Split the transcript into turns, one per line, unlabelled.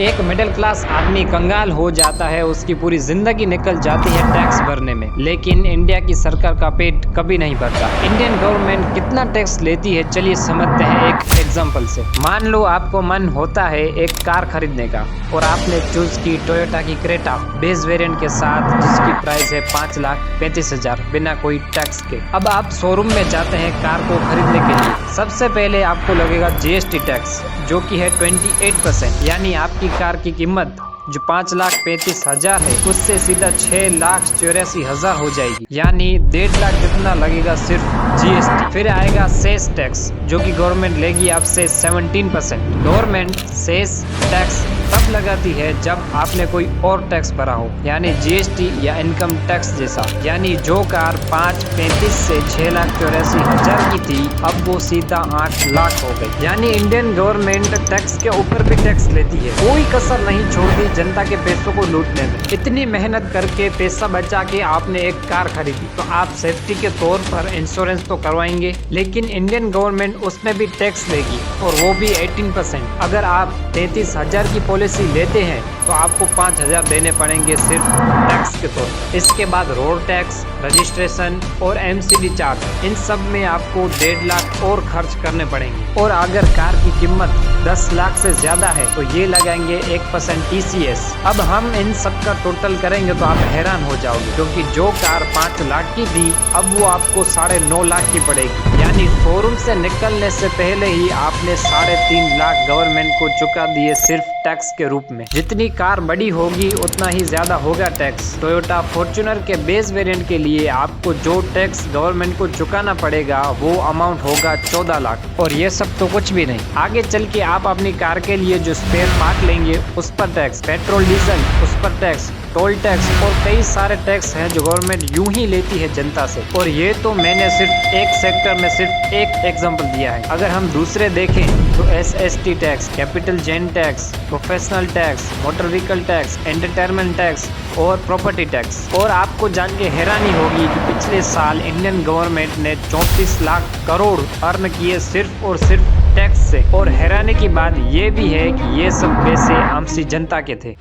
एक middle class आदमी कंगाल हो जाता है, उसकी पूरी जिंदगी निकल जाती है टैक्स भरने में, लेकिन इंडिया की सरकार का पेट कभी नहीं भरता। इंडियन गवर्नमेंट कितना टैक्स लेती है, चलिए समझते हैं एक एग्जांपल से। मान लो आपको मन होता है एक कार खरीदने का और आपने चूज की टोयोटा की क्रेटा बेस वेरिएंट के साथ, जिसकी प्राइस है 5,35,000 बिना कोई टैक्स के। अब आप शोरूम में जाते हैं कार को खरीदने के लिए। सबसे पहले आपको लगेगा जीएसटी टैक्स, जो कि है 28%, यानी आपकी कार की कीमत जो 5,35,000 है उससे सीधा 6,84,000 हो जाएगी, यानी 1.5 लाख जितना लगेगा सिर्फ जीएसटी। फिर आएगा सेस टैक्स, जो कि गवर्नमेंट लेगी आपसे 17%। गवर्नमेंट सेस टैक्स तब लगाती है जब आपने कोई और टैक्स भरा हो, यानी जीएसटी या इनकम टैक्स जैसा। यानी जो कार 5,35 से 6,84,000 की थी, अब वो सीधा 8 लाख हो गई। यानी इंडियन गवर्नमेंट टैक्स के ऊपर भी टैक्स लेती है, कोई कसर नहीं छोड़ती जनता के पैसों को लूटने में। इतनी मेहनत करके पैसा बचा के आपने एक कार खरीदी, तो आप सेफ्टी के तौर पर इंश्योरेंस तो करवाएंगे, लेकिन इंडियन गवर्नमेंट उसमें भी टैक्स लेगी, और वो भी 18%। अगर आप 33,000 की पॉलिसी लेते हैं तो आपको 5,000 देने पड़ेंगे सिर्फ टैक्स के तौर पर। इसके बाद रोड टैक्स, रजिस्ट्रेशन और एमसीडी चार्ज, इन सब में आपको 1.5 लाख और खर्च करने पड़ेंगे। और अगर कार की कीमत 10 लाख से ज्यादा है तो ये लगाएंगे 1% TCS। अब हम इन सब का टोटल करेंगे तो आप हैरान हो जाओगे, क्योंकि जो कार 5 लाख की थी अब वो आपको 9.5 लाख की पड़ेगी। यानी शोरूम से निकलने से पहले ही आपने 3.5 लाख गवर्नमेंट को चुका दिए सिर्फ टैक्स के रूप में। जितनी कार बड़ी होगी उतना ही ज्यादा होगा टैक्स। टोयोटा फॉर्च्यूनर के बेस वेरिएंट के लिए आपको जो टैक्स गवर्नमेंट को चुकाना पड़ेगा वो अमाउंट होगा 14 लाख। और ये सब तो कुछ भी नहीं, आगे चल के आप अपनी कार के लिए जो स्पेयर पार्ट लेंगे उस पर टैक्स, पेट्रोल डीजल उस पर टैक्स, टोल टैक्स और कई सारे टैक्स हैं जो गवर्नमेंट यूं ही लेती है जनता से। और ये तो मैंने सिर्फ एक सेक्टर में सिर्फ एक एग्जांपल दिया है। अगर हम दूसरे देखें तो SST tax, capital gain tax, professional tax, motor vehicle tax, entertainment tax और प्रॉपर्टी टैक्स। और आपको जान के हैरानी होगी कि पिछले साल इंडियन गवर्नमेंट ने 34 लाख करोड़ अर्न किए सिर्फ और सिर्फ टैक्स से। और हैरानी की बात यह भी है कि ये सब पैसे आम सी जनता के थे।